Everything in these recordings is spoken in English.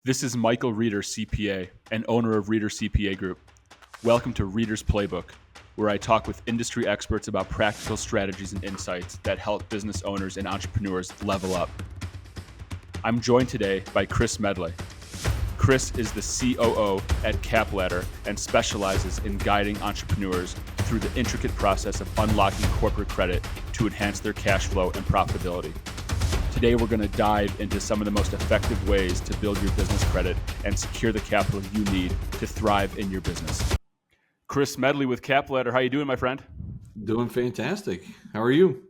This is Michael Reeder, CPA, and owner of Reeder CPA Group. Welcome to Reeder's Playbook, where I talk with industry experts about practical strategies and insights that help business owners and entrepreneurs level up. I'm joined today by Chris Medley. Chris is the COO at CapLadder and specializes in guiding entrepreneurs through the intricate process of unlocking corporate credit to enhance their cash flow and profitability. Today, we're going to dive into some of the most effective ways to build your business credit and secure the capital you need to thrive in your business. Chris Medley with CapLadder. How you doing, my friend? Doing fantastic. How are you?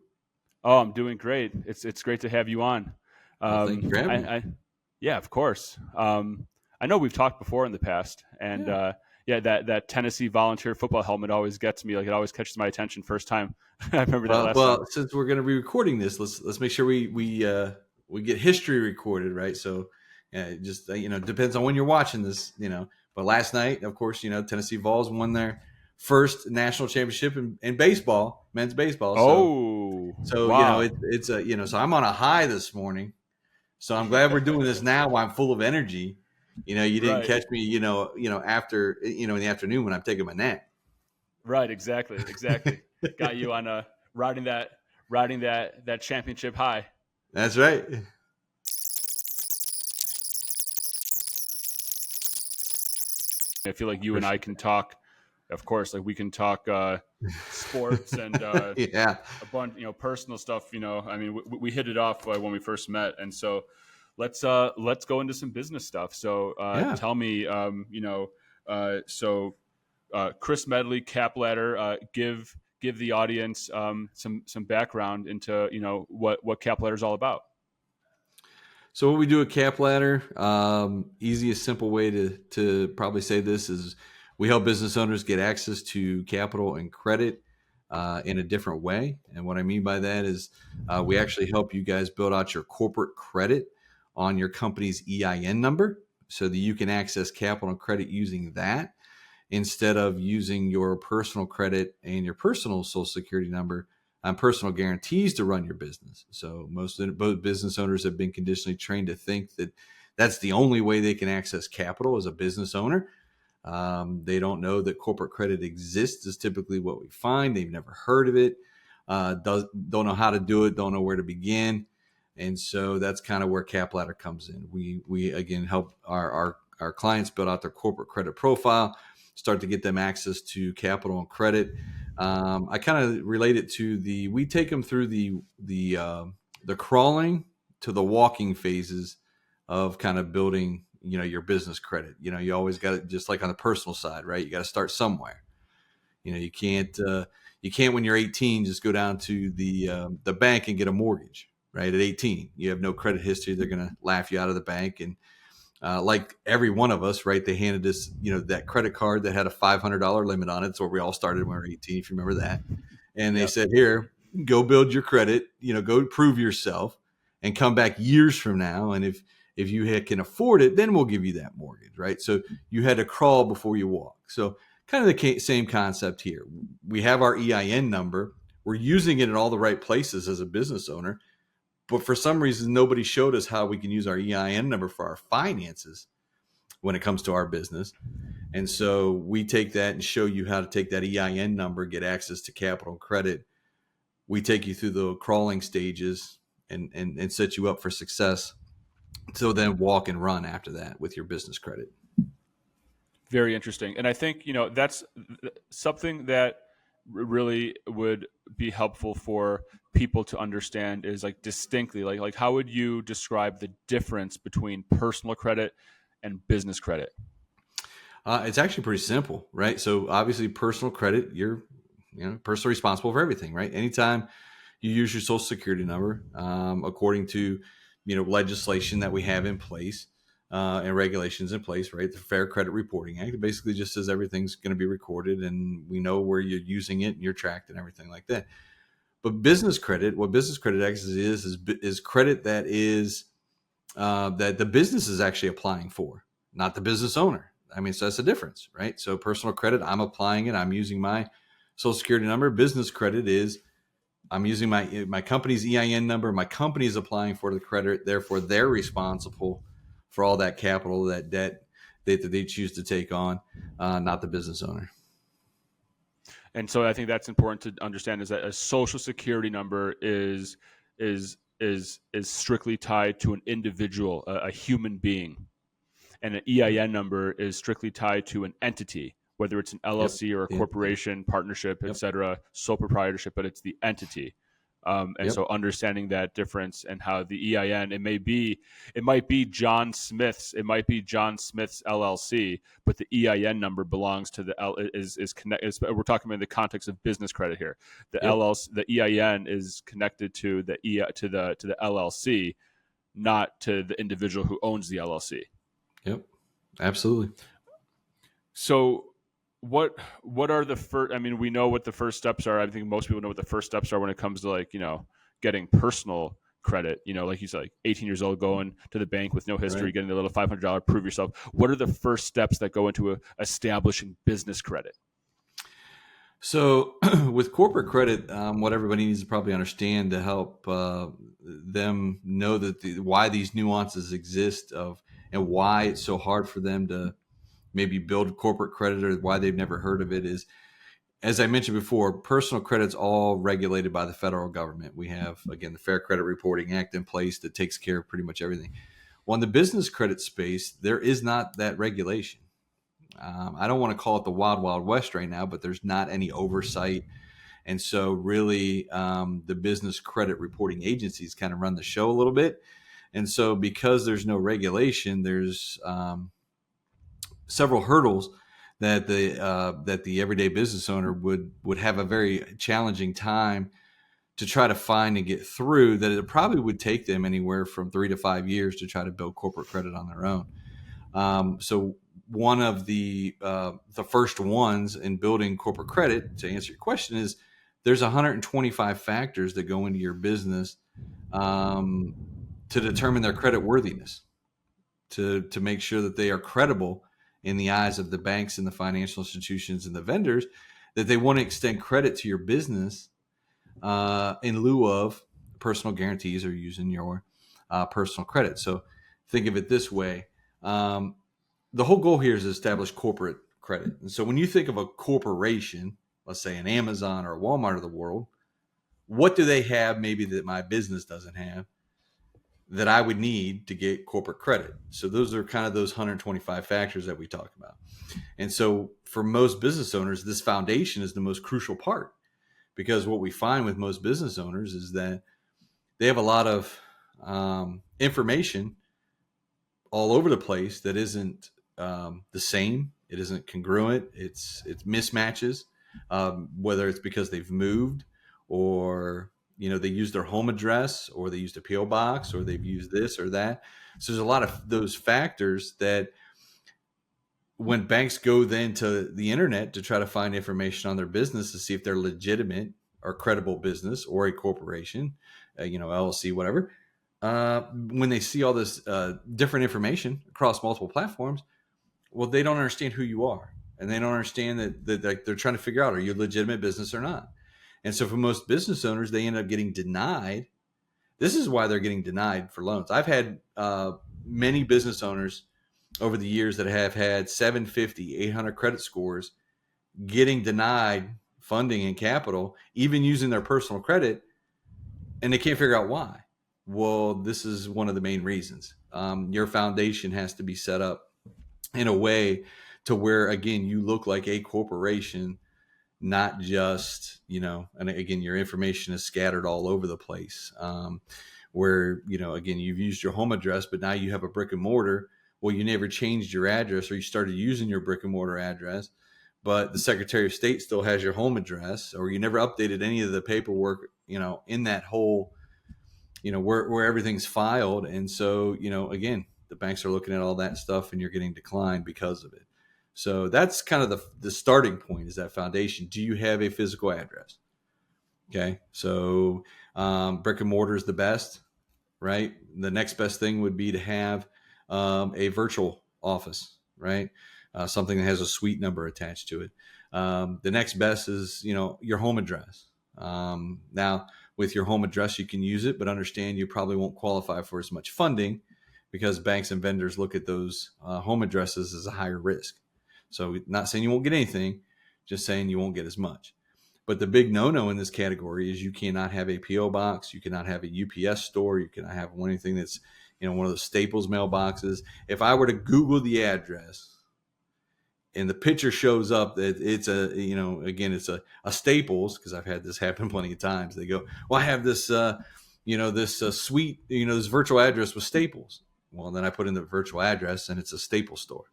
Oh, I'm doing great. It's great to have you on. Well, thank you for having me. Yeah, of course. I know we've talked before in the past, and that Tennessee volunteer football helmet always gets me. Like, it always catches my attention first time. I remember that last time. Since we're going to be recording this, let's make sure we get history recorded, right? So, it just depends on when you're watching this, But last night, of course, Tennessee Vols won their first national championship in baseball, men's baseball. So wow. So I'm on a high this morning. So I'm glad we're doing this now while I'm full of energy. You didn't catch me, after, in the afternoon when I'm taking my nap. Right. Exactly. Got you on riding that championship high. That's right. I feel like you and I can talk, of course, like we can talk sports and yeah, a bunch, personal stuff. I mean, we hit it off when we first met, and so let's go into some business stuff. So tell me, Chris Medley, CapLadder, give the audience some background into what CapLadder is all about. So what we do at CapLadder, easiest, simple way to probably say this is we help business owners get access to capital and credit in a different way. And what I mean by that is we actually help you guys build out your corporate credit on your company's EIN number so that you can access capital and credit using that instead of using your personal credit and your personal social security number on personal guarantees to run your business. So both business owners have been conditionally trained to think that that's the only way they can access capital as a business owner. They don't know that corporate credit exists is typically what we find. They've never heard of it, don't know how to do it, don't know where to begin. And so that's kind of where CapLadder comes in. We again help our clients build out their corporate credit profile, start to get them access to capital and credit. I kind of relate it to we take them through the crawling to the walking phases of kind of building, your business credit. You always got it, just like on the personal side, right? You got to start somewhere. You can't when you're 18 just go down to the bank and get a mortgage, right? At 18, you have no credit history. They're going to laugh you out of the bank. And like every one of us, right? They handed us, that credit card that had a $500 limit on it. It's where we all started when we were 18, if you remember that. And they said, here, go build your credit, go prove yourself and come back years from now. And if you can afford it, then we'll give you that mortgage, right? So you had to crawl before you walk. So kind of the same concept here. We have our EIN number. We're using it in all the right places as a business owner. But for some reason, nobody showed us how we can use our EIN number for our finances when it comes to our business. And so we take that and show you how to take that EIN number, get access to capital and credit. We take you through the crawling stages and set you up for success. So then walk and run after that with your business credit. Very interesting. And I think, that's something that really would be helpful for people to understand is like distinctly, like how would you describe the difference between personal credit and business credit? It's actually pretty simple, right? So obviously personal credit, you're personally responsible for everything, right? Anytime you use your social security number, according to, legislation that we have in place and regulations in place, right? The Fair Credit Reporting Act, it basically just says everything's going to be recorded and we know where you're using it and you're tracked and everything like that. But business credit, what business credit actually is credit that is that the business is actually applying for, not the business owner. I mean, so that's the difference, right? So personal credit, I'm applying it. I'm using my social security number. Business credit is I'm using my company's EIN number. My company is applying for the credit. Therefore, they're responsible for all that capital, that debt that they choose to take on, not the business owner. And so I think that's important to understand, is that a social security number is strictly tied to an individual, a human being, and an EIN number is strictly tied to an entity, whether it's an LLC or a corporation, partnership, et cetera, sole proprietorship, but it's the entity. So understanding that difference and how the EIN, it might be John Smith's LLC, but the EIN number belongs to is connected. We're talking about in the context of business credit here. The LLC, the EIN is connected to the LLC, not to the individual who owns the LLC. Yep, absolutely. So what are the first, I mean, we know what the first steps are. I think most people know what the first steps are when it comes to getting personal credit, like you said, like 18 years old, going to the bank with no history, Right. getting a little $500, prove yourself. What are the first steps that go into establishing business credit? So with corporate credit, what everybody needs to probably understand to help them know that why these nuances exist and why it's so hard for them to maybe build corporate credit, or why they've never heard of it, is, as I mentioned before, personal credit's all regulated by the federal government. We have, again, the Fair Credit Reporting Act in place that takes care of pretty much everything. Well, in the business credit space, there is not that regulation. I don't want to call it the wild, wild west right now, but there's not any oversight. And so really the business credit reporting agencies kind of run the show a little bit. And so because there's no regulation, there's several hurdles that the everyday business owner would have a very challenging time to try to find and get through, that it probably would take them anywhere from 3 to 5 years to try to build corporate credit on their own. So one of the first ones in building corporate credit, to answer your question, is there's 125 factors that go into your business to determine their credit worthiness, to make sure that they are credible in the eyes of the banks and the financial institutions and the vendors, that they want to extend credit to your business in lieu of personal guarantees or using your personal credit. So think of it this way. The whole goal here is to establish corporate credit. And so when you think of a corporation, let's say an Amazon or a Walmart of the world, what do they have maybe that my business doesn't have that I would need to get corporate credit? So those are kind of those 125 factors that we talk about. And so for most business owners, this foundation is the most crucial part, because what we find with most business owners is that they have a lot of information all over the place that isn't the same. It isn't congruent. It's mismatches, whether it's because they've moved, or they use their home address, or they used a PO box, or they've used this or that. So there's a lot of those factors that when banks go then to the internet to try to find information on their business to see if they're legitimate or credible business or a corporation, LLC, whatever, when they see all this different information across multiple platforms, well, they don't understand who you are, and they don't understand that they're trying to figure out, are you a legitimate business or not? And so for most business owners, they end up getting denied. This is why they're getting denied for loans. I've had many business owners over the years that have had 750, 800 credit scores getting denied funding and capital, even using their personal credit, and they can't figure out why. Well, this is one of the main reasons. Your foundation has to be set up in a way to where, again, you look like a corporation, not just, and again, your information is scattered all over the place, where, again, you've used your home address, but now you have a brick and mortar. Well, you never changed your address, or you started using your brick and mortar address, but the Secretary of State still has your home address, or you never updated any of the paperwork, in that whole, where everything's filed. And so, again, the banks are looking at all that stuff, and you're getting declined because of it. So that's kind of the starting point, is that foundation. Do you have a physical address? Okay. So brick and mortar is the best, right? The next best thing would be to have a virtual office, right? Something that has a suite number attached to it. The next best is, your home address. Now, with your home address, you can use it, but understand you probably won't qualify for as much funding because banks and vendors look at those home addresses as a higher risk. So not saying you won't get anything, just saying you won't get as much. But the big no-no in this category is you cannot have a PO box, you cannot have a UPS store, you cannot have anything that's, one of those Staples mailboxes. If I were to Google the address and the picture shows up that it's it's a Staples, because I've had this happen plenty of times. They go, well, I have this, suite, this virtual address with Staples. Well, then I put in the virtual address and it's a Staples store.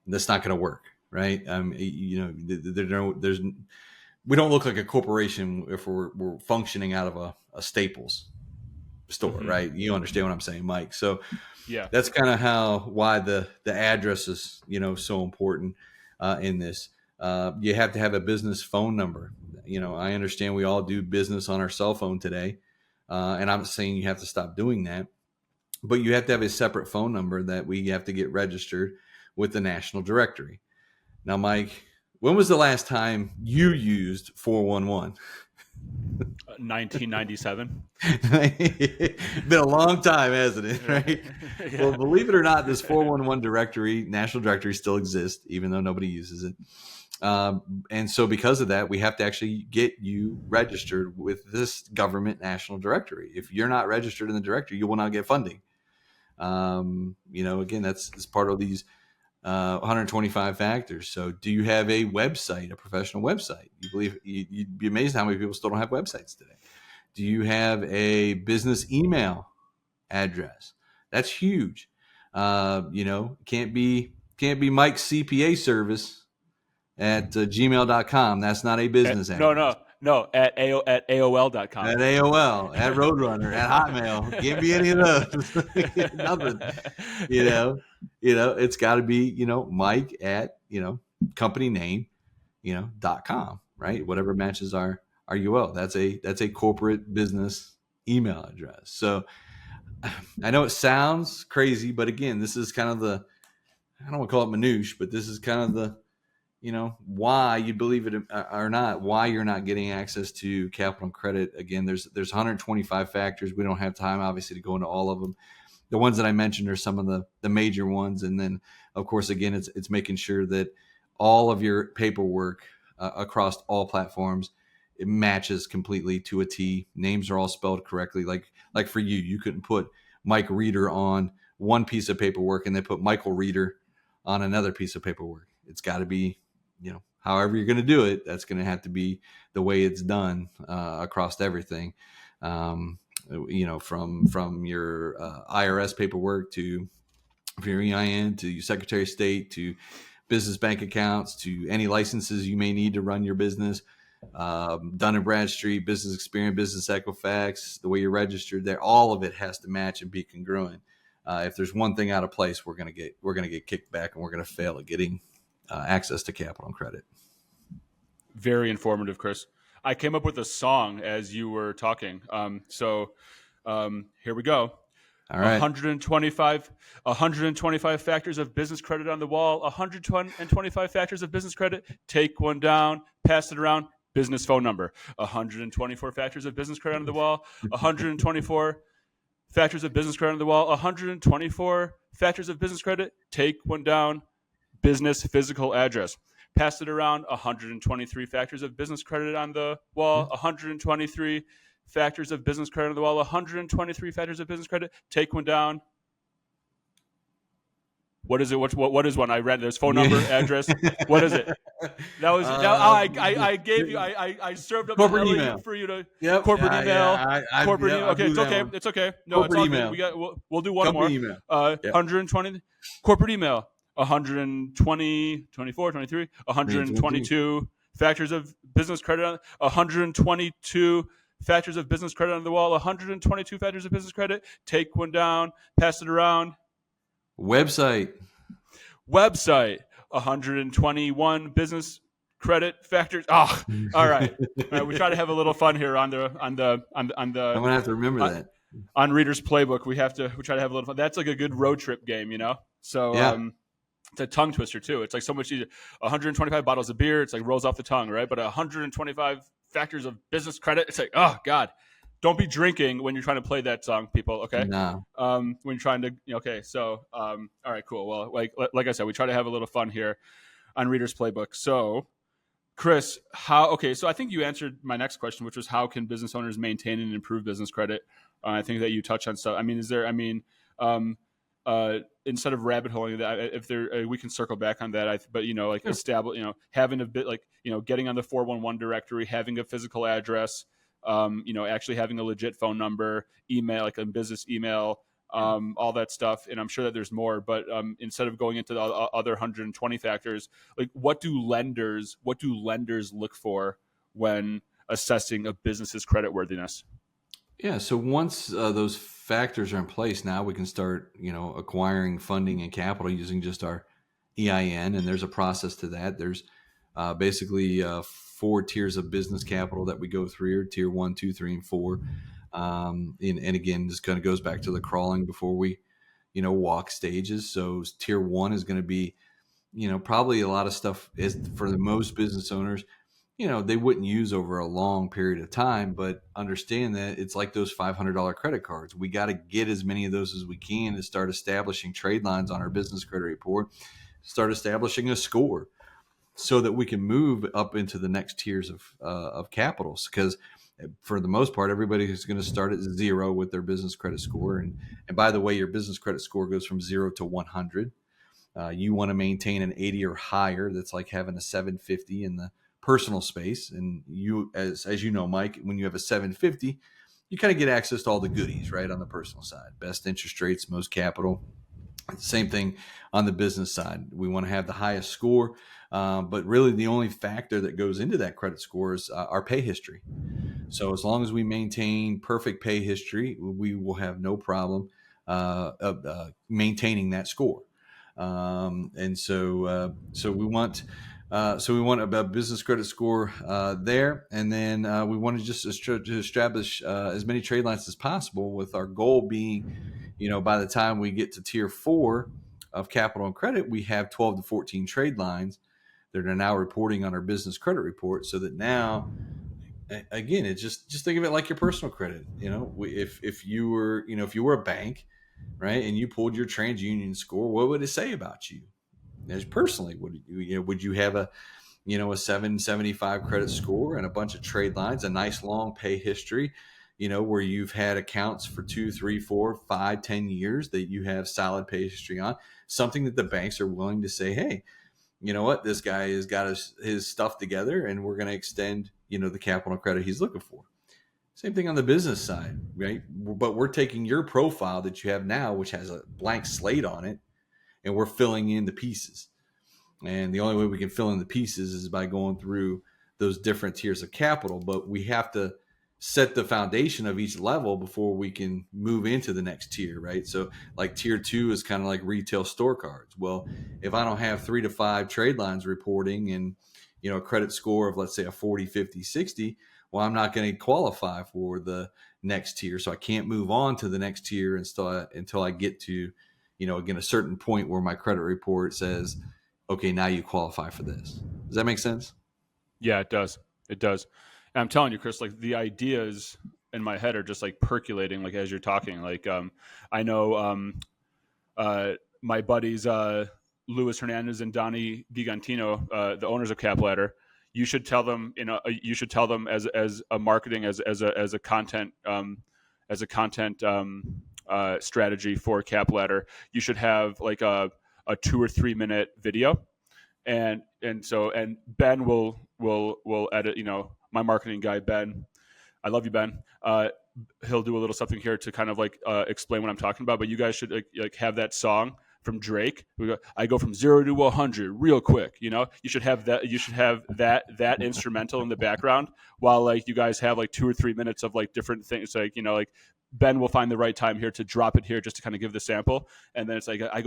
That's not going to work, right? We don't look like a corporation if we're functioning out of a Staples store, mm-hmm. right? You understand what I'm saying, Mike? So yeah, that's kind of why the address is, so important in this. You have to have a business phone number. I understand we all do business on our cell phone today. And I'm saying you have to stop doing that, but you have to have a separate phone number that we have to get registered with the National Directory. Now, Mike, when was the last time you used 411? 1997. Been a long time, hasn't it? Right? Yeah. Well, believe it or not, this 411 directory, National Directory, still exists, even though nobody uses it. And so because of that, we have to actually get you registered with this government National Directory. If you're not registered in the directory, you will not get funding. Again, that's part of these 125 factors. So do you have a website, a professional website? You'd be amazed how many people still don't have websites today. Do you have a business email address? That's huge. Can't be Mike's CPA service at gmail.com. That's not a business address. No, at AOL.com. At AOL, at Roadrunner, at Hotmail. Can't be any of those. Nothing. It's got to be, Mike at, company name, .com, right? Whatever matches our UL. That's a corporate business email address. So I know it sounds crazy, but again, this is kind of I don't want to call it minutiae, but this is kind of the, why you believe it or not, why you're not getting access to capital and credit. Again, there's 125 factors. We don't have time, obviously, to go into all of them. The ones that I mentioned are some of the major ones. And then, of course, again, it's making sure that all of your paperwork across all platforms, it matches completely to a T. Names are all spelled correctly. Like for you couldn't put Mike Reeder on one piece of paperwork and then put Michael Reeder on another piece of paperwork. It's got to be, however you're going to do it, that's going to have to be the way it's done across everything. From your IRS paperwork to your EIN, to your Secretary of State, to business bank accounts, to any licenses you may need to run your business, Dun & Bradstreet, Business Experience, Business Equifax, the way you're registered there, all of it has to match and be congruent. If there's one thing out of place, we're going to get kicked back and we're going to fail at getting access to capital and credit. Very informative, Chris. I came up with a song as you were talking. So here we go. All right. 125 factors of business credit on the wall. 125 factors of business credit. Take one down, pass it around. Business phone number. 124 factors of business credit on the wall. 124 factors of business credit on the wall. 124 factors of business credit. Take one down. Business physical address. Pass it around. 123 factors of business credit on the wall. 123 factors of business credit on the wall. 123 factors of business credit. Take one down. What is it? What is one? I read. There's phone number, address. What is it? That was. I gave you. I served up corporate an email for you to. Yep. Corporate email. Corporate email. Okay, it's okay. It's okay. No, corporate it's all email. good. We'll do one company more. Email. 120 corporate email. 120, 24, 23, 122 factors of business credit on 122 factors of business credit on the wall. 122 factors of business credit. Take one down. Pass it around. Website. 121 business credit factors. Oh, all right. We try to have a little fun here on the. I'm gonna have to remember that on Reader's Playbook. We try to have a little fun. That's like a good road trip game, So yeah. It's a tongue twister too. It's like so much easier. 125 bottles of beer. It's like rolls off the tongue, right? But 125 factors of business credit. It's like, oh God, don't be drinking when you're trying to play that song, people. Okay. No. When you're trying to, okay. So, all right, cool. Well, like I said, we try to have a little fun here on Reader's Playbook. So, Chris, so I think you answered my next question, which was how can business owners maintain and improve business credit? I think that you touched on stuff. I mean, instead of rabbit holing that, if there, we can circle back on that. But establish, having a bit getting on the 411 directory, having a physical address, actually having a legit phone number, email, like a business email, all that stuff. And I'm sure that there's more, but instead of going into the other 120 factors, like what do lenders look for when assessing a business's creditworthiness? Yeah. So once those factors are in place, now we can start, acquiring funding and capital using just our EIN. And there's a process to that. There's basically 4 tiers of business capital that we go through here: tier 1, 2, 3, and 4. And again, this kind of goes back to the crawling before we, walk stages. So tier 1 is going to be, probably a lot of stuff is for the most business owners, they wouldn't use over a long period of time, but understand that it's like those $500 credit cards. We got to get as many of those as we can to start establishing trade lines on our business credit report, start establishing a score so that we can move up into the next tiers of capitals. Because for the most part, everybody is going to start at 0 with their business credit score. And by the way, your business credit score goes from 0 to 100. You want to maintain an 80 or higher. That's like having a 750 in the personal space. And you, as you know, Mike, when you have a 750, you kind of get access to all the goodies, right? On the personal side, best interest rates, most capital. Same thing on the business side. We want to have the highest score, but really the only factor that goes into that credit score is our pay history. So as long as we maintain perfect pay history, we will have no problem maintaining that score. And so we want a business credit score there, and then we want to just to establish as many trade lines as possible, with our goal being, by the time we get to tier 4 of capital and credit, we have 12 to 14 trade lines that are now reporting on our business credit report, so that now, again, it's just think of it like your personal credit. If you were a bank, right, and you pulled your TransUnion score, what would it say about you? As personally, would you have a 775 credit score and a bunch of trade lines, a nice long pay history, where you've had accounts for 2, 3, 4, 5, 10 years that you have solid pay history on, something that the banks are willing to say, hey, you know what, this guy has got his stuff together, and we're going to extend, the capital and credit he's looking for. Same thing on the business side, right? But we're taking your profile that you have now, which has a blank slate on it, and we're filling in the pieces. And the only way we can fill in the pieces is by going through those different tiers of capital. But we have to set the foundation of each level before we can move into the next tier, right? So like tier 2 is kind of like retail store cards. Well, if I don't have 3 to 5 trade lines reporting and, a credit score of, let's say, a 40, 50, 60, well, I'm not going to qualify for the next tier. So I can't move on to the next tier until I get to, again, a certain point where my credit report says, okay, now you qualify for this. Does that make sense? Yeah, it does. It does. And I'm telling you, Chris, like the ideas in my head are just like percolating, like as you're talking. Like I know my buddies Luis Hernandez and Donnie Gigantino, the owners of CapLadder. You should tell them, as a marketing, as a content strategy for CapLadder. You should have like a 2 or 3 minute video, and Ben will edit. My marketing guy Ben, I love you, Ben. He'll do a little something here to kind of like explain what I'm talking about. But you guys should like have that song from Drake. I go from 0 to 100 real quick. You should have that. You should have that instrumental in the background while like you guys have like 2 or 3 minutes of like different things. Like like Ben will find the right time here to drop it here just to kind of give the sample, and then it's like I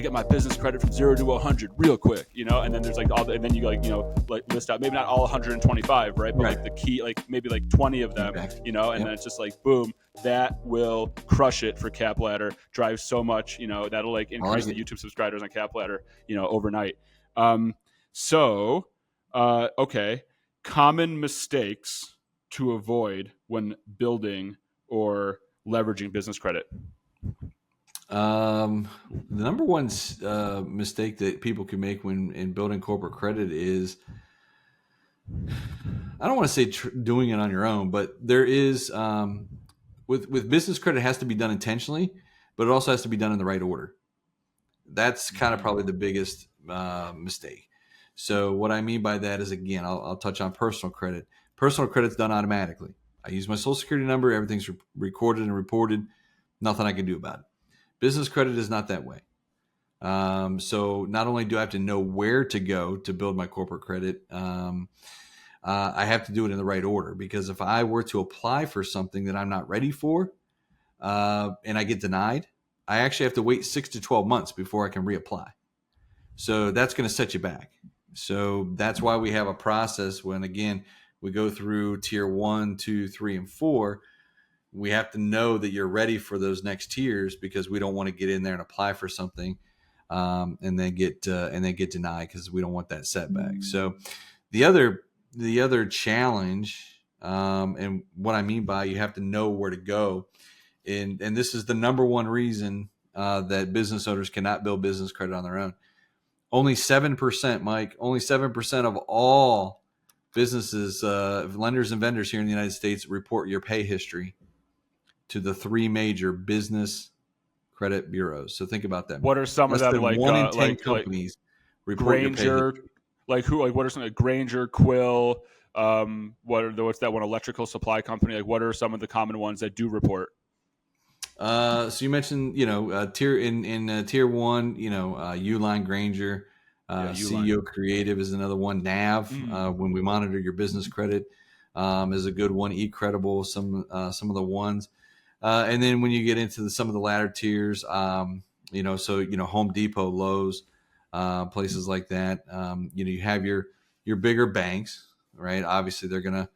get my business credit from 0 to 100 real quick. And then there's like and then you like list out maybe not all 125, right? But like the key, like maybe like 20 of them, and then it's just like boom. That will crush it for CapLadder. Drive so much, that'll like increase the YouTube subscribers on CapLadder, overnight. Okay. Common mistakes to avoid when building or leveraging business credit? The number one mistake that people can make when in building corporate credit is, I don't want to say doing it on your own, but there is with business credit, it has to be done intentionally, but it also has to be done in the right order. That's kind of probably the biggest mistake. So what I mean by that is, again, I'll touch on personal credit. Personal credit's done automatically. I use my social security number. Everything's recorded and reported. Nothing I can do about it. Business credit is not that way. So not only do I have to know where to go to build my corporate credit, I have to do it in the right order, because if I were to apply for something that I'm not ready for and I get denied, I actually have to wait 6 to 12 months before I can reapply. So that's going to set you back. So that's why we have a process when, again, we go through tier 1, 2, 3, and 4. We have to know that you're ready for those next tiers, because we don't want to get in there and apply for something and then get denied, because we don't want that setback. So the other challenge, and what I mean by you have to know where to go, and this is the number one reason that business owners cannot build business credit on their own. Only 7%, Mike, only 7% of all businesses, lenders and vendors here in the United States report your pay history to the 3 major business credit bureaus. So think about that. What are some of them? Like 1 in 10 companies report your pay Granger, history. what are some, like Granger, Quill? What's that one? Electrical supply company. Like, what are some of the common ones that do report? So you mentioned, tier 1, Uline, Granger, Uline. CEO Creative is another one. NAV, when we monitor your business credit, is a good one. eCredible, some of the ones, and then when you get into some of the latter tiers, Home Depot, Lowe's, places like that. You have your bigger banks, right? Obviously, they're gonna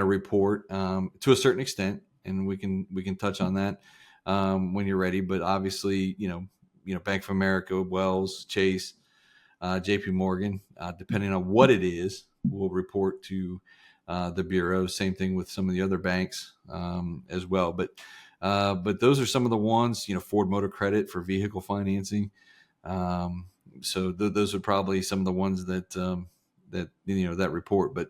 report to a certain extent, and we can touch on that when you're ready. But obviously, Bank of America, Wells, Chase, JP Morgan, depending on what it is, will report to the bureau. Same thing with some of the other banks as well. But those are some of the ones. Ford Motor Credit for vehicle financing. So those are probably some of the ones that report. But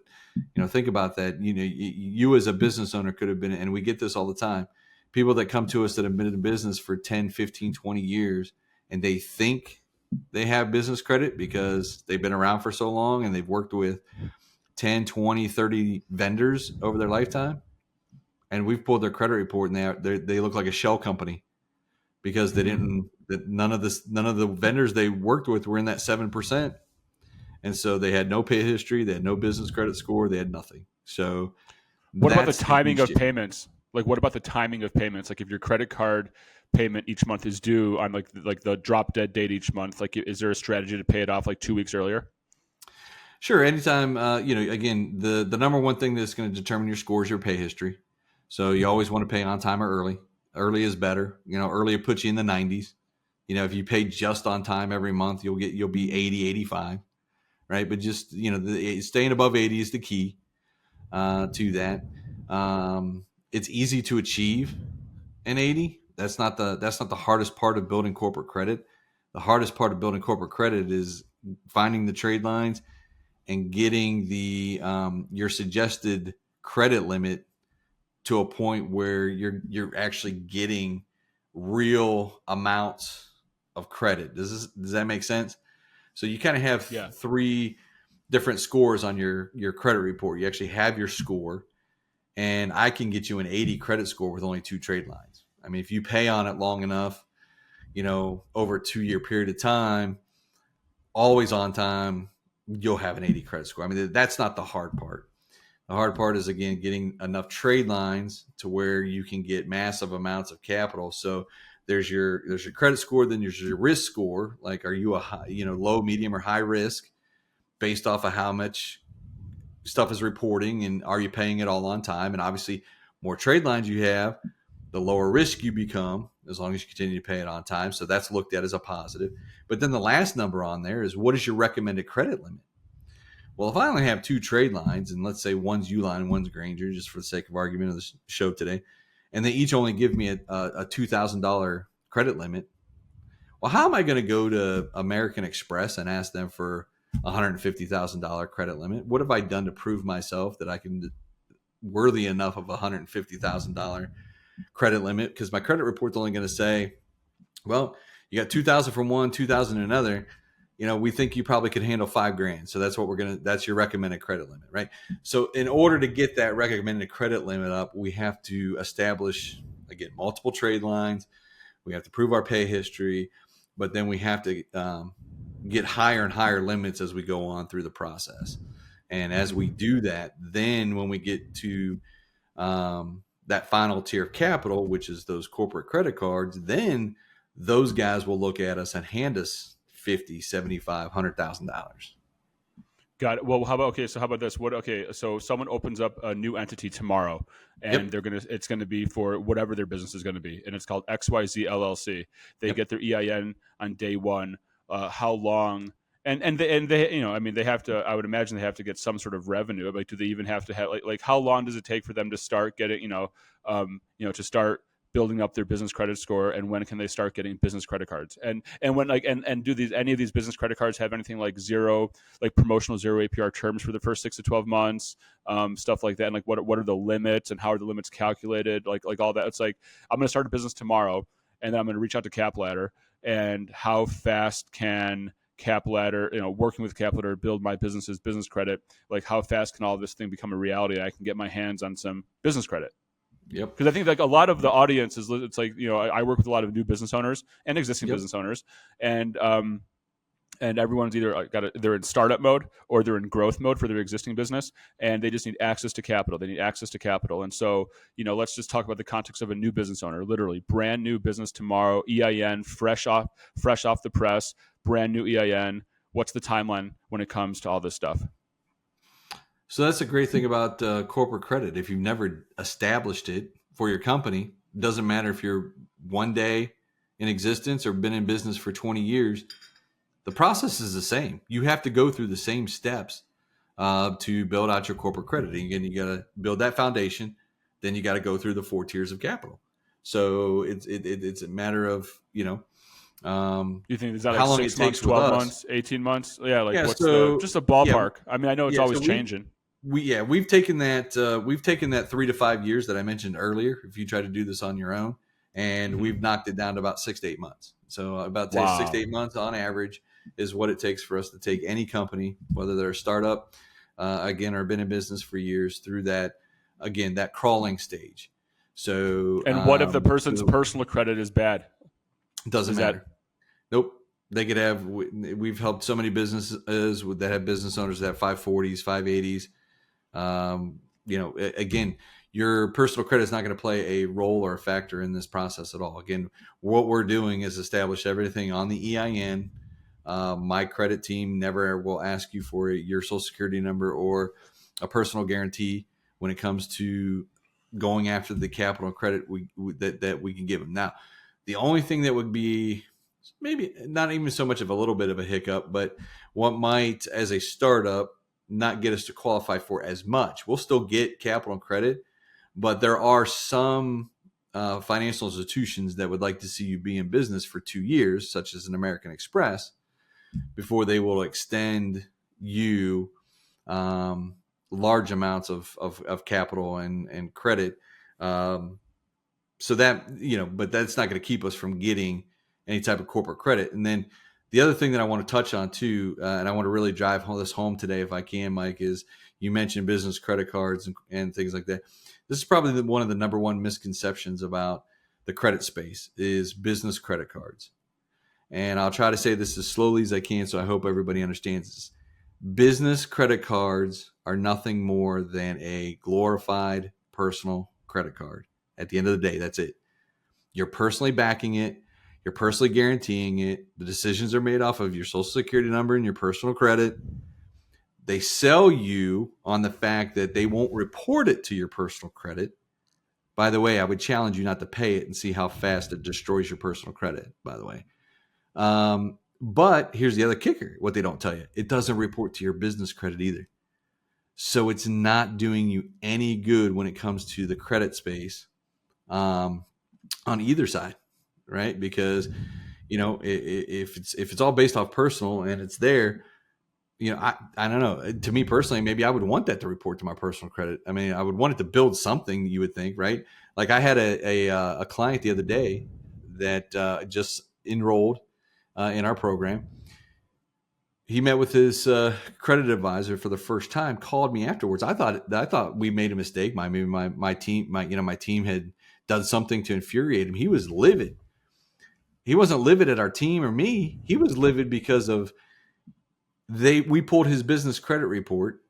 think about that. You as a business owner could have been, and we get this all the time, people that come to us that have been in business for 10, 15, 20 years, and they think they have business credit because they've been around for so long and they've worked with 10, 20, 30 vendors over their lifetime. And we've pulled their credit report, and they look like a shell company, because they didn't, that none of the vendors they worked with were in that 7%. And so they had no pay history, they had no business credit score, they had nothing. So what about the timing of payments? Like, what about the timing of payments? Like, if your credit card payment each month is due on like the drop dead date each month, like, is there a strategy to pay it off like 2 weeks earlier? Sure. Anytime, again, the number one thing that's going to determine your score is your pay history. So you always want to pay on time or early. Early is better. Early will put you in the 90s. If you pay just on time every month, you'll be 80, 85, right? But just, staying above 80 is the key to that. It's easy to achieve an 80. That's not the hardest part of building corporate credit. The hardest part of building corporate credit is finding the trade lines and getting your suggested credit limit to a point where you're actually getting real amounts of credit. Does that make sense? So you kind of have 3 different scores on your credit report. You actually have your score, and I can get you an 80 credit score with only 2 trade lines. I mean, if you pay on it long enough, over a 2-year period of time, always on time, you'll have an 80 credit score. I mean, that's not the hard part. The hard part is, again, getting enough trade lines to where you can get massive amounts of capital. So there's your credit score, then there's your risk score. Like, are you a high, low, medium, or high risk, based off of how much stuff is reporting, and are you paying it all on time? And obviously, more trade lines you have, the lower risk you become, as long as you continue to pay it on time. So that's looked at as a positive. But then the last number on there is, what is your recommended credit limit? Well, if I only have two trade lines, and let's say one's Uline and one's Granger, just for the sake of argument of the show today, and they each only give me a $2,000 credit limit, well, how am I going to go to American Express and ask them for a $150,000 credit limit? What have I done to prove myself that I can worthy enough of a $150,000 credit limit? Because my credit report's only going to say, well, you got 2,000 from one, 2,000 another. We think you probably could handle $5,000. So that's your recommended credit limit, right? So in order to get that recommended credit limit up, we have to establish, again, multiple trade lines. We have to prove our pay history, but then we have to get higher and higher limits as we go on through the process. And as we do that, then when we get to that final tier of capital, which is those corporate credit cards, then those guys will look at us and hand us $50,000, $75,000, $100,000. Got it. Well, how about this? So someone opens up a new entity tomorrow, and it's gonna be for whatever their business is gonna be, and it's called XYZ LLC. They get their EIN on day one. How long? And they they have to. I would imagine they have to get some sort of revenue. Like, do they even have to have like how long does it take for them to start getting to start building up their business credit score, and when can they start getting business credit cards? And when and do any of these business credit cards have anything like promotional zero APR terms for the first 6 to 12 months, stuff like that? And like what are the limits and how are the limits calculated? Like all that. It's like, I'm going to start a business tomorrow, and then I'm going to reach out to CapLadder, and how fast can CapLadder, working with CapLadder, build my business's business credit? Like, how fast can all this thing become a reality? I can get my hands on some business credit. Yep. Because I think like a lot of the audience it's like, I work with a lot of new business owners and existing business owners, and everyone's either they're in startup mode or they're in growth mode for their existing business, and they just need access to capital. They need access to capital. And so, let's just talk about the context of a new business owner, literally brand new business tomorrow, EIN, fresh off the press, brand new EIN. What's the timeline when it comes to all this stuff? So that's a great thing about corporate credit. If you've never established it for your company, it doesn't matter if you're one day in existence or been in business for 20 years, the process is the same. You have to go through the same steps to build out your corporate credit. And again, you got to build that foundation. Then you got to go through the 4 tiers of capital. So it's a matter of, you think is that how like long 6 months, 12 months, 18 months? Yeah, like what's just a ballpark? Yeah, I mean, I know it's always changing. We've taken that 3 to 5 years that I mentioned earlier. If you try to do this on your own, and we've knocked it down to about 6 to 8 months. So about 6 to 8 months on average is what it takes for us to take any company, whether they're a startup, again, or been in business for years, through that crawling stage. So, and what if the person's personal credit is bad? Doesn't matter. Nope. They could have. We've helped so many businesses that have business owners that have 540s, 580s. Again, your personal credit is not going to play a role or a factor in this process at all. Again, what we're doing is establish everything on the EIN. My credit team never will ask you for your social security number or a personal guarantee when it comes to going after the capital credit that we can give them. Now, the only thing that would be maybe not even so much of a little bit of a hiccup, but what might, as a startup, not get us to qualify for as much. We'll still get capital and credit, but there are some financial institutions that would like to see you be in business for 2 years, such as an American Express, before they will extend you large amounts of capital and credit. So that, but that's not going to keep us from getting any type of corporate credit. And then the other thing that I want to touch on too, and I want to really drive this home today if I can, Mike, is you mentioned business credit cards and things like that. This is probably one of the number one misconceptions about the credit space is business credit cards. And I'll try to say this as slowly as I can, so I hope everybody understands this. Business credit cards are nothing more than a glorified personal credit card. At the end of the day, that's it. You're personally backing it. You're personally guaranteeing it. The decisions are made off of your social security number and your personal credit. They sell you on the fact that they won't report it to your personal credit. By the way, I would challenge you not to pay it and see how fast it destroys your personal credit, by the way. But here's the other kicker: what they don't tell you, it doesn't report to your business credit either. So it's not doing you any good when it comes to the credit space on either side, right? Because if it's all based off personal and it's there, I don't know. To me personally, maybe I would want that to report to my personal credit. I mean, I would want it to build something. You would think, right? Like I had a client the other day that just enrolled in our program. He met with his credit advisor for the first time. Called me afterwards. I thought we made a mistake. My team had done something to infuriate him. He was livid. He wasn't livid at our team or me. He was livid because of we pulled his business credit report,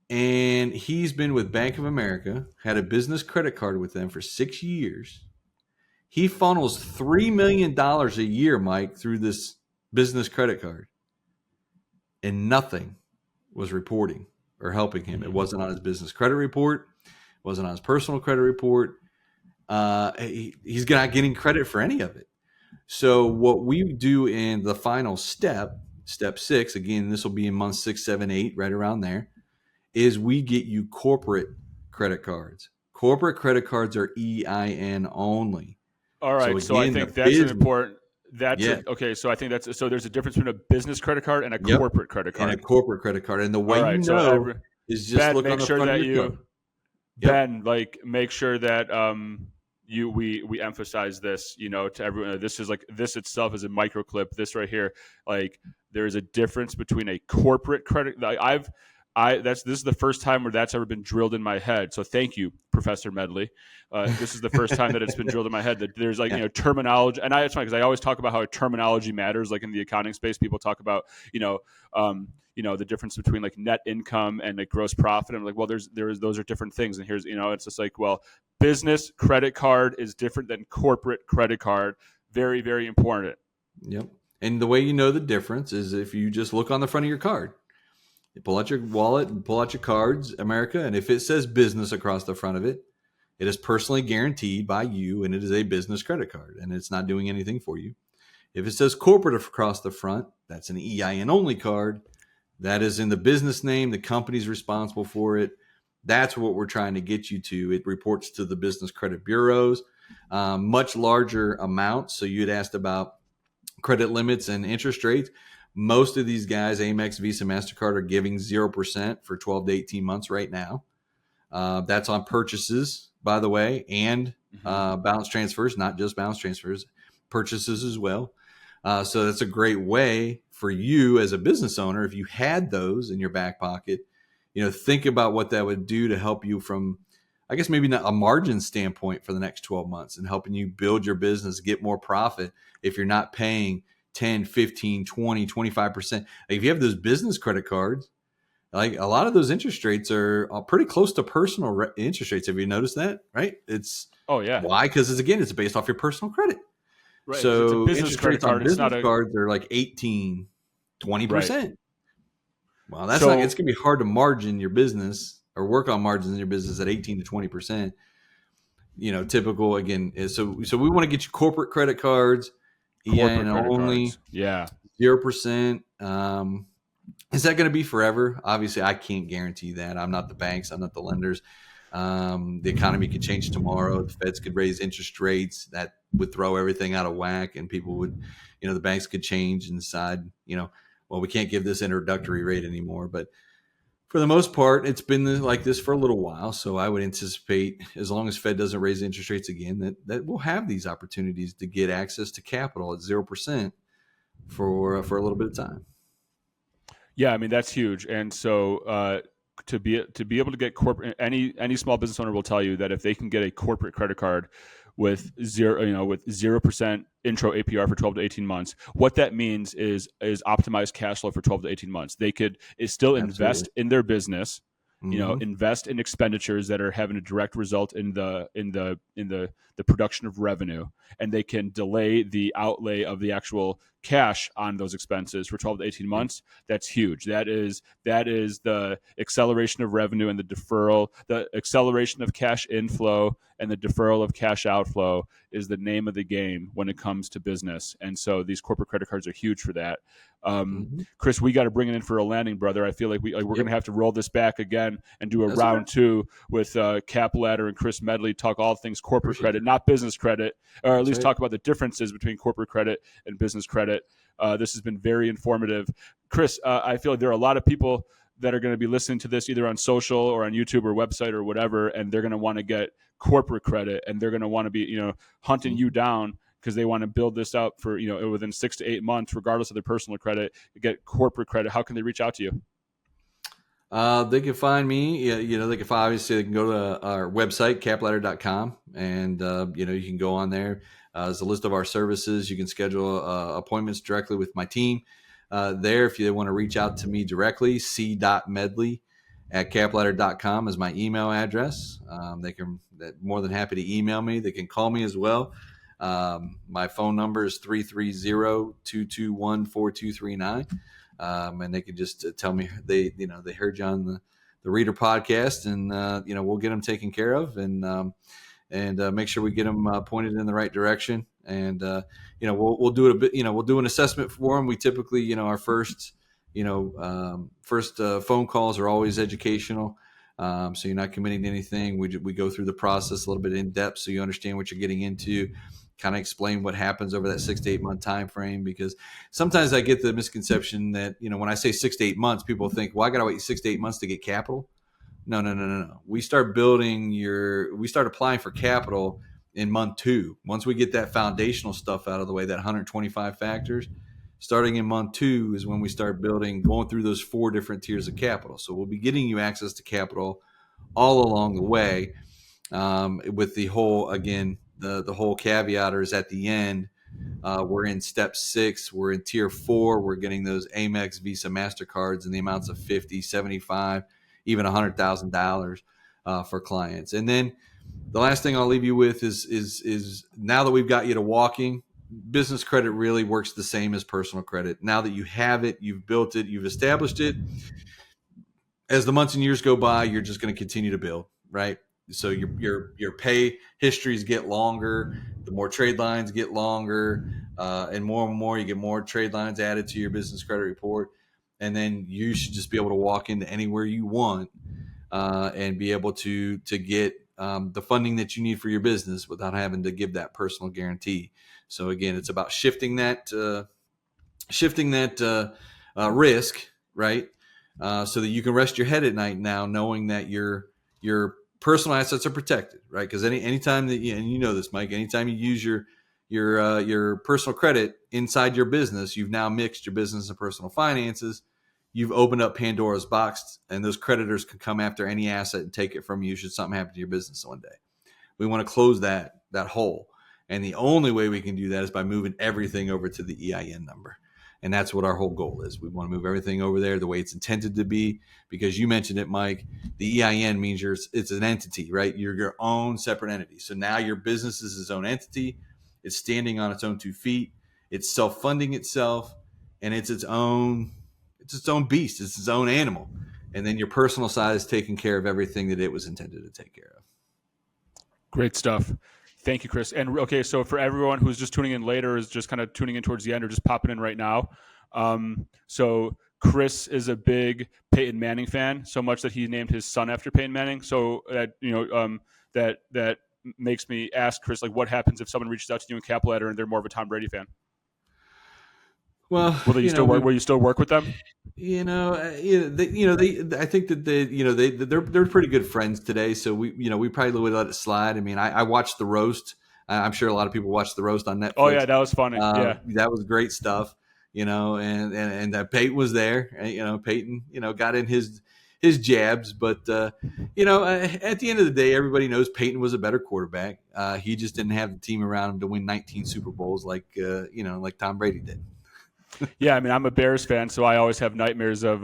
and he's been with Bank of America, had a business credit card with them for 6 years. He funnels $3 million a year, Mike, through this business credit card, and nothing was reporting or helping him. It wasn't on his business credit report, wasn't on his personal credit report. He's not getting credit for any of it. So what we do in the final step 6, again, this will be in month 6, 7, 8, right around there, is we get you corporate credit cards. Corporate credit cards are EIN only. All right. So I think that's an important. Okay. So I think so there's a difference between a business credit card and a corporate credit card. And a corporate credit card. And the way is just Ben, look on the front of your card. Ben, make sure that we emphasize this, to everyone. This itself is a micro clip. This right here, there is a difference between a corporate credit. This is the first time where that's ever been drilled in my head. So thank you, Professor Medley. This is the first time that it's been drilled in my head that there's terminology, and it's funny because I always talk about how terminology matters. Like in the accounting space, people talk about the difference between net income and gross profit. I'm like, well, those are different things. And here's it's just business credit card is different than corporate credit card. Very, very important. Yep. And the way you know the difference is if you just look on the front of your card. You pull out your wallet and pull out your cards, America, and if it says business across the front of it, it is personally guaranteed by you, and it is a business credit card, and it's not doing anything for you. If it says corporate across the front, that's an EIN only card. That is in the business name. The company's responsible for it. That's what we're trying to get you to. It reports to the business credit bureaus, much larger amounts. So you had asked about credit limits and interest rates. Most of these guys, Amex, Visa, MasterCard, are giving 0% for 12 to 18 months right now. That's on purchases, by the way, and balance transfers, not just balance transfers, purchases as well. So that's a great way for you as a business owner, if you had those in your back pocket, think about what that would do to help you from, I guess, maybe not a margin standpoint for the next 12 months and helping you build your business, get more profit if you're not paying 10, 15, 20, 25%. If you have those business credit cards, a lot of those interest rates are pretty close to personal interest rates. Have you noticed that? Right? Why? Because it's based off your personal credit. Right. So it's a business interest credit rates card. on business cards are 18, 20%. Right. Well, it's going to be hard to margin your business or work on margins in your business at 18 to 20%. Typical again. So we want to get you corporate credit cards. EIN only, 0%. Is that going to be forever? Obviously, I can't guarantee that. I'm not the banks. I'm not the lenders. The economy could change tomorrow. The Feds could raise interest rates. That would throw everything out of whack, and people would, the banks could change and decide, well, we can't give this introductory rate anymore. But for the most part, it's been like this for a little while. So I would anticipate, as long as Fed doesn't raise interest rates again, that we'll have these opportunities to get access to capital at 0% for a little bit of time. Yeah, I mean, that's huge. And so to be able to get corporate, any small business owner will tell you that if they can get a corporate credit card with 0% intro APR for 12 to 18 months, what that means is optimized cash flow for 12 to 18 months. They could still invest in their business, invest in expenditures that are having a direct result in the production of revenue, and they can delay the outlay of the actual cash on those expenses for 12 to 18 months, that's huge. That is the acceleration of revenue and the acceleration of cash inflow and the deferral of cash outflow is the name of the game when it comes to business. And so these corporate credit cards are huge for that. Chris, we got to bring it in for a landing, brother. I feel like we're going to have to roll this back again and do a round two with CapLadder and Chris Medley, talk all things corporate credit, not business credit, or at least talk about the differences between corporate credit and business credit. This has been very informative. Chris, I feel like there are a lot of people that are going to be listening to this either on social or on YouTube or website or whatever, and they're going to want to get corporate credit, and they're going to want to be, hunting you down because they want to build this up for, within 6 to 8 months, regardless of their personal credit, get corporate credit. How can they reach out to you? They can find me. They can go to our website, CapLadder.com, and you can go on there. There's a list of our services. You can schedule appointments directly with my team. There, if you want to reach out to me directly, c.medley@CapLadder.com is my email address. They're more than happy to email me. They can call me as well. My phone number is 330-221-4239. And they could just tell me they heard you on the Reader podcast, and we'll get them taken care of, and make sure we get them pointed in the right direction. And we'll do it a bit. We'll do an assessment for them. We typically, our first phone calls are always educational. So you're not committing to anything. We go through the process a little bit in depth, so you understand what you're getting into. Kind of explain what happens over that 6 to 8 month time frame, because sometimes I get the misconception that when I say 6 to 8 months, people think, well, I got to wait 6 to 8 months to get capital. No. We start applying for capital in month 2. Once we get that foundational stuff out of the way, that 125 factors, starting in month 2 is when we start going through those 4 different tiers of capital. So we'll be getting you access to capital all along the way, with the whole, again, the whole caveat is at the end. We're in step 6. We're in tier 4. We're getting those Amex, Visa, MasterCards in the amounts of $50, $75, even $100,000 for clients. And then the last thing I'll leave you with is now that we've got you to walking, business credit really works the same as personal credit. Now that you have it, you've built it, you've established it, as the months and years go by, you're just going to continue to build, right? So your pay histories get longer, the more trade lines get longer, and more you get more trade lines added to your business credit report. And then you should just be able to walk into anywhere you want and be able to get the funding that you need for your business without having to give that personal guarantee. So again, it's about shifting that risk, right? So that you can rest your head at night now, knowing that your personal assets are protected, right? Because anytime that and you know this, Mike, anytime you use your personal credit inside your business, you've now mixed your business and personal finances. You've opened up Pandora's box, and those creditors can come after any asset and take it from you should something happen to your business one day. We want to close that hole, and the only way we can do that is by moving everything over to the EIN number. And that's what our whole goal is. We want to move everything over there the way it's intended to be, because you mentioned it, Mike. The EIN means it's an entity, right? You're your own separate entity. So now your business is its own entity. It's standing on its own 2 feet. It's self-funding itself, and it's its own beast. It's its own animal. And then your personal side is taking care of everything that it was intended to take care of. Great stuff. Thank you, Chris. And okay, so for everyone who's just tuning in later, is just kind of tuning in towards the end or just popping in right now. So Chris is a big Peyton Manning fan, so much that he named his son after Peyton Manning. So that that makes me ask Chris, like, what happens if someone reaches out to you in CapLadder and they're more of a Tom Brady fan? Well, will you still work? Will you still work with them? I think that they're pretty good friends today. So we probably would let it slide. I mean, I watched the roast. I'm sure a lot of people watched the roast on Netflix. Oh yeah, that was funny. Yeah, that was great stuff. And that Peyton was there. Peyton, got in his jabs, but at the end of the day, everybody knows Peyton was a better quarterback. He just didn't have the team around him to win 19 Super Bowls like Tom Brady did. Yeah, I mean, I'm a Bears fan, so I always have nightmares of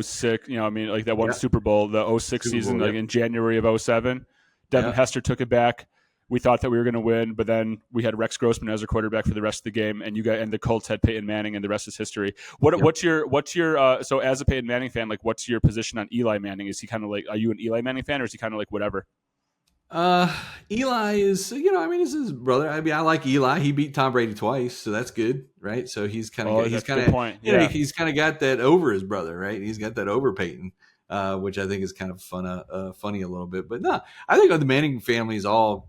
06, like that one Super Bowl, the 06 season, like in January of 07. Devin Hester took it back. we thought that we were going to win, but then we had Rex Grossman as our quarterback for the rest of the game, and the Colts had Peyton Manning, and the rest is history. What's your so as a Peyton Manning fan, like what's your position on Eli Manning? Is he kind of like, are you an Eli Manning fan, or is he kind of like whatever? Eli is, this is his brother. I mean, I like Eli. He beat Tom Brady twice, so that's good, right? So he's kind of, he's kind of got that over his brother, right? He's got that over Peyton, which I think is kind of funny a little bit. But no, I think the Manning family is all,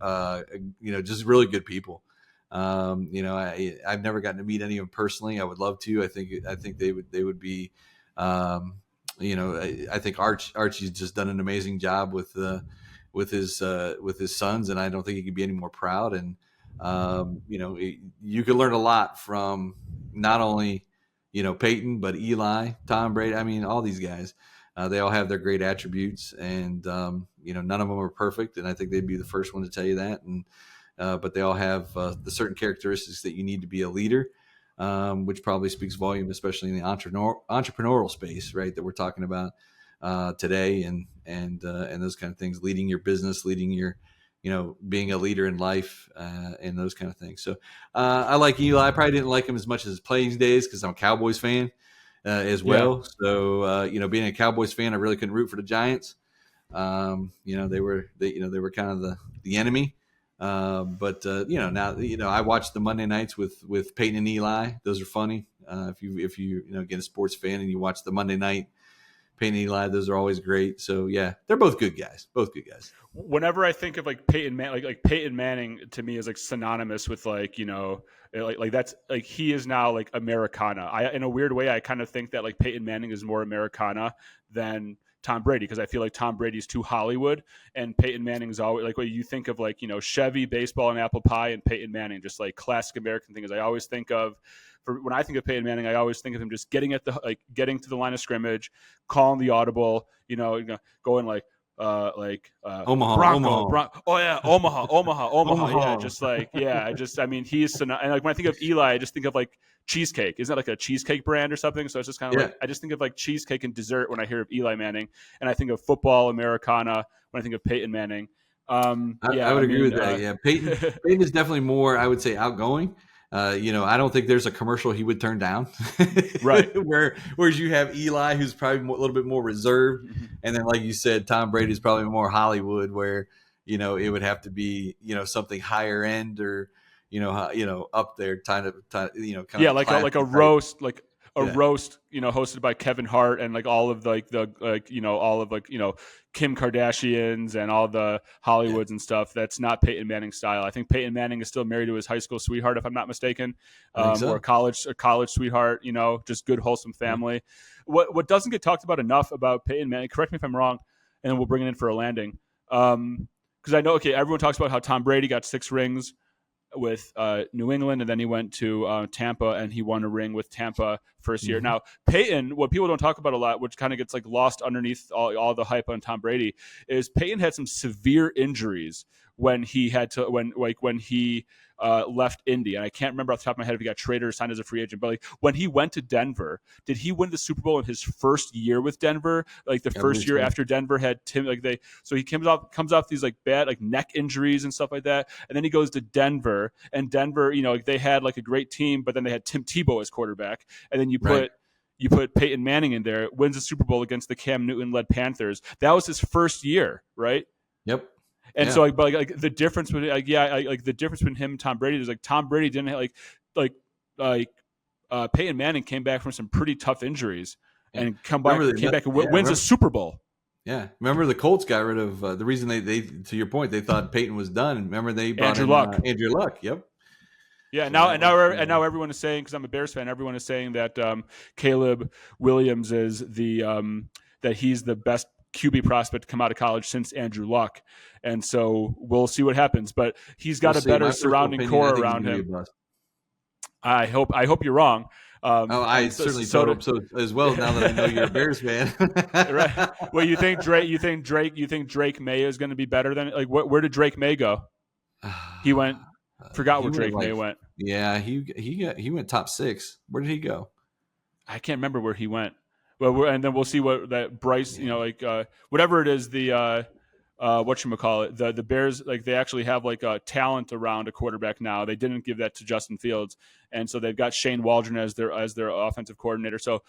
just really good people. I've never gotten to meet any of them personally. I would love to. I think they would be, I think Archie's just done an amazing job with his sons, and I don't think he could be any more proud. And you can learn a lot from not only Peyton, but Eli, Tom Brady. I mean, all these guys, they all have their great attributes, and none of them are perfect, and I think they'd be the first one to tell you that. And but they all have the certain characteristics that you need to be a leader, which probably speaks volume, especially in the entrepreneurial space, right, that we're talking about today, and those kind of things, leading your business, leading your, being a leader in life, and those kind of things. So I like Eli. I probably didn't like him as much as his playing days because I'm a Cowboys fan as well. Yeah. So being a Cowboys fan, I really couldn't root for the Giants. They were kind of the enemy. Now I watch the Monday nights with Peyton and Eli. Those are funny. If you get a sports fan and you watch the Monday night Peyton and Eli, those are always great. So yeah, they're both good guys. Whenever I think of like Peyton Manning, like Peyton Manning to me is like synonymous with like that's like he is now like Americana. In a weird way, I kind of think that like Peyton Manning is more Americana than Tom Brady, because I feel like Tom Brady's too Hollywood, and Peyton Manning is always like what you think of, like Chevy, baseball, and apple pie, and Peyton Manning just like classic American things. I always think of. When I think of Peyton Manning, I always think of him just getting to the line of scrimmage, calling the audible, going like Omaha, Bronco, Omaha. Omaha. Yeah, he's and like when I think of Eli, I just think of like cheesecake. Isn't that like a cheesecake brand or something? So it's just kind of like I just think of like cheesecake and dessert when I hear of Eli Manning, and I think of football Americana when I think of Peyton Manning. I would agree with that. Yeah, Peyton is definitely more, I would say, outgoing. I don't think there's a commercial he would turn down. Right. Whereas you have Eli, who's probably a little bit more reserved. Mm-hmm. And then, like you said, Tom Brady's probably more Hollywood, where, it would have to be, something higher end or, up there, kind of like a roast, roast, hosted by Kevin Hart and like all of Kim Kardashians and all the Hollywoods and stuff. That's not Peyton Manning style. I think Peyton Manning is still married to his high school sweetheart, if I'm not mistaken, or a college sweetheart. Just good, wholesome family. Mm-hmm. What doesn't get talked about enough about Peyton Manning? Correct me if I'm wrong, and then we'll bring it in for a landing. Because I know, everyone talks about how Tom Brady got 6 rings with New England, and then he went to Tampa, and he won a ring with Tampa first year. Mm-hmm. Now, Peyton, what people don't talk about a lot, which kind of gets like lost underneath all the hype on Tom Brady, is Peyton had some severe injuries when he left Indy. And I can't remember off the top of my head if he got traded or signed as a free agent, but like when he went to Denver, did he win the Super Bowl in his first year with Denver? Like the first year after Denver had so he comes off these like bad like neck injuries and stuff like that. And then he goes to Denver, and Denver, they had like a great team, but then they had Tim Tebow as quarterback. And then you put Peyton Manning in there, wins the Super Bowl against the Cam Newton-led Panthers. That was his first year, right? Yep. And so the difference between the difference between him and Tom Brady is like Tom Brady didn't have Peyton Manning came back from some pretty tough injuries and came back and wins a Super Bowl. Yeah, remember the Colts got rid of the reason they to your point, they thought Peyton was done. Remember they brought Andrew Luck. Andrew Luck. Yep. Yeah, now everyone is saying, because I'm a Bears fan, everyone is saying that Caleb Williams is that he's the best QB prospect to come out of college since Andrew Luck, and so we'll see what happens. But he's got a better surrounding core around him. I hope you're wrong. I certainly hope so as well. Now that I know you're a Bears fan, right? Well, you think Drake May is going to be better than where did Drake May go? He went. Forgot where Drake May went. Yeah, he went top 6. Where did he go? I can't remember where he went. Well, and then we'll see what that Bryce, whatever it is, the whatchamacallit, the Bears, like they actually have like a talent around a quarterback now. They didn't give that to Justin Fields, and so they've got Shane Waldron as their offensive coordinator. So,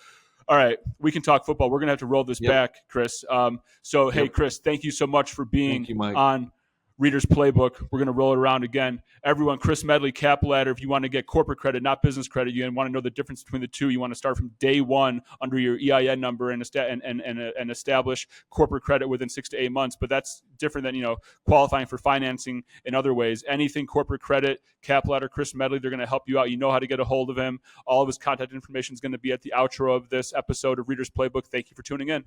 all right, we can talk football. We're gonna have to roll this back, Chris. Hey, Chris, thank you so much for being on Reader's Playbook. We're going to roll it around again. Everyone, Chris Medley, CapLadder. If you want to get corporate credit, not business credit, you want to know the difference between the two. You want to start from day one under your EIN number and establish corporate credit within 6 to 8 months. But that's different than qualifying for financing in other ways. Anything corporate credit, CapLadder, Chris Medley, they're going to help you out. You know how to get a hold of him. All of his contact information is going to be at the outro of this episode of Reader's Playbook. Thank you for tuning in.